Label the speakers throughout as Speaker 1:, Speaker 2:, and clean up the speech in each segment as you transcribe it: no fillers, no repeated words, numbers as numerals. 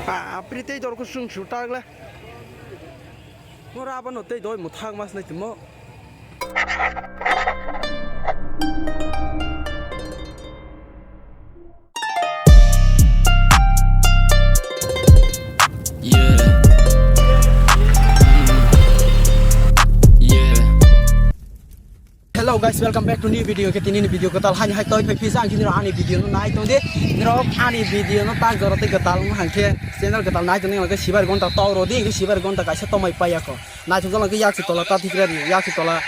Speaker 1: Apri tei dor ko sung shu tag le. Mo ra ba no tei doi mo thang mas nei tmo. Hello guys, welcome back to new video. Kita ini video ketal hanya hai toy pe pisang kini ani video no nai tong de. Nro ani video no tang jor te ketal no hang ke channel ketal nai tong ngai sibar gonta taw ro ding ke sibar gonta ka se tomai paya ko. Nai tong lang ke yak tola ta thikre ni yak tola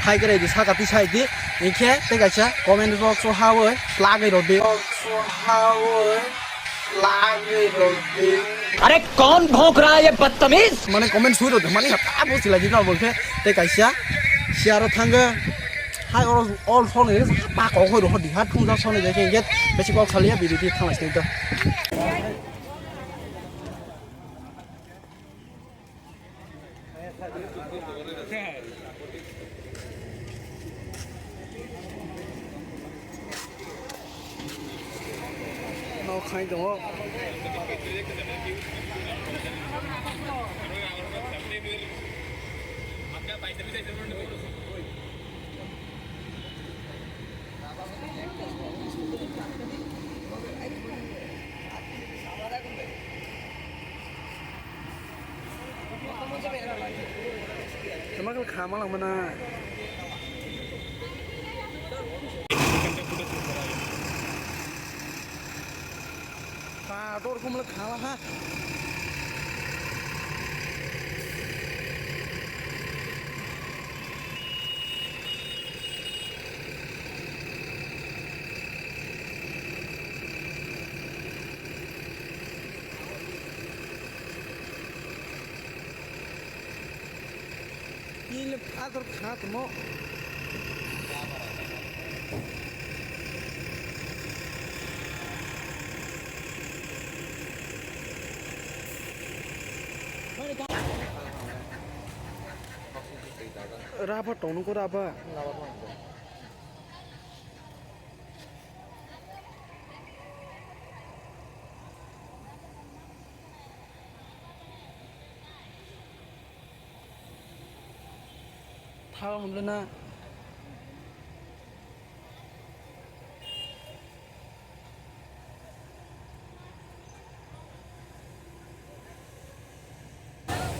Speaker 1: thai kre di sa ka ti sai di. Ikhe te ka cha comment box so how lagai ro de. So how lagai ro de.
Speaker 2: अरे कौन भौंक रहा है ये बदतमीज
Speaker 1: माने comment सुरो माने का बोस लागी ना बोलके ते काइसा सियारो थांगे हाय ऑल फोन ने पा को खय रो दिहा थुंजा सने जाके गेट बेसे को खालिया बिदि थांलासै तो नो खाइ दङ Semakin khamal lang mana. Dor ko mala khala ha. Ini atur khat mo. Rapa tonu ko rapa. Thao हम लोग ना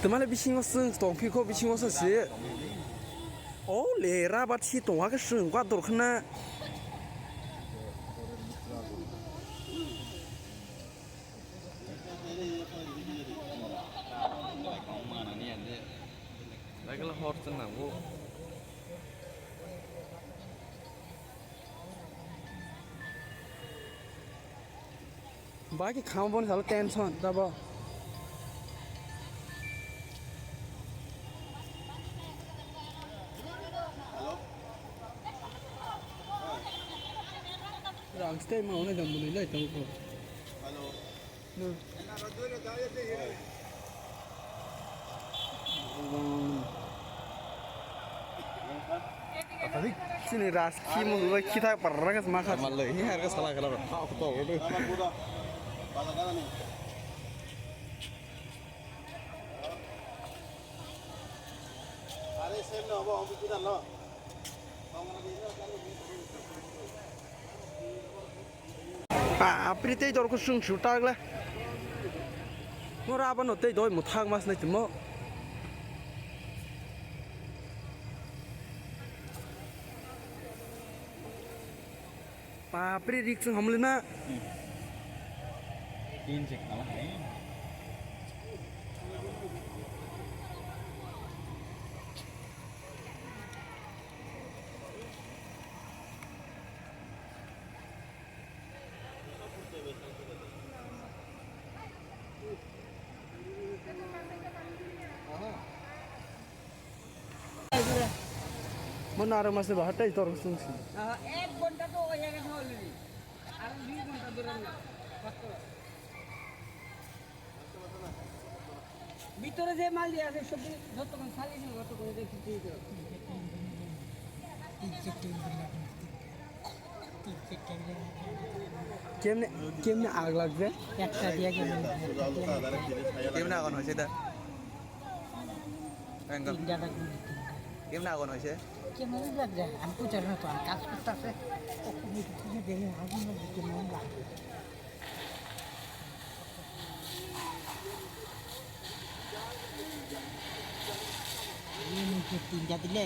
Speaker 1: तुम्हारे बिचिंग से तोंफी को बिचिंग से से ओ ले राबा थी तोंहा के संग वा दरखना Lagi hot senang bu. Bagi kamu pun selalu tension, tak apa. Rang stay mau ni dah mulai lagi tahu ko. Hello. Tadi sini ras kimu dulu kita pernah ke semakar malah ini harga salah kalau aku tahu tu. Apri tei dor ko sung shu tag le. Mo ra ba no tei doi mo thang mas nei tmo. Apri rik sung hamle na. Tin cek kalah hai. Mana ada masih bahat itu orang sungsi.
Speaker 2: 1 ঘন্টা তো হয়ে গেছে already আর 2 ঘন্টা ধরে না ভিতরে যে মাল দিয়ে আছে সব যতক্ষণ খালি ছিল ততক্ষণ দেখি ঠিক আছে
Speaker 1: কেমনে কেমনে আগ লাগবে
Speaker 2: একটা দিয়ে গেল
Speaker 3: কেমনে আগুন হয়েছে এটা কেমনে আগুন হয়েছে
Speaker 2: কেমন লাগছে আমি পূজার মতো আমি কাজ করতেছে দেখে আগুন লাগছে কেমন লাগে তিনটা দিলে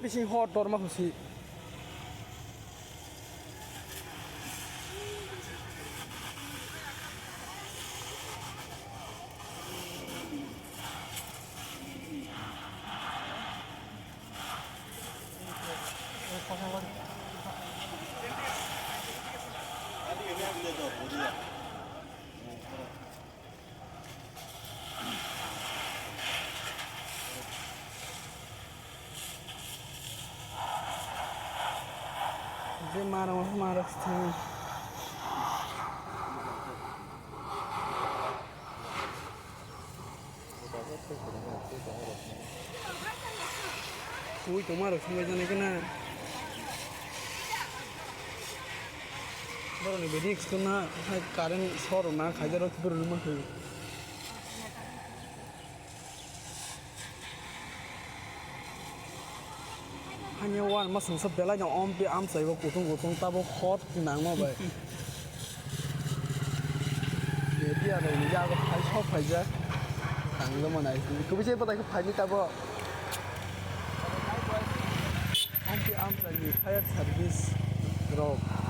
Speaker 1: বেশি হট দরমা খুশি যে মারা তুই তোমার সময় জানে কিনা ধরো নেবে রিক্স তো না কারেন্ট সর না খাইতে রাখতে পারে রুমা খাই hanya wan masang sebela yang om pi am sai bo kutung ta bo khot nang ma bai ye dia này ni ya ko phai chop phai ja tang lo ma nai ku bi che pa dai ko phai ni ta bo om pi am sai ni fire service drop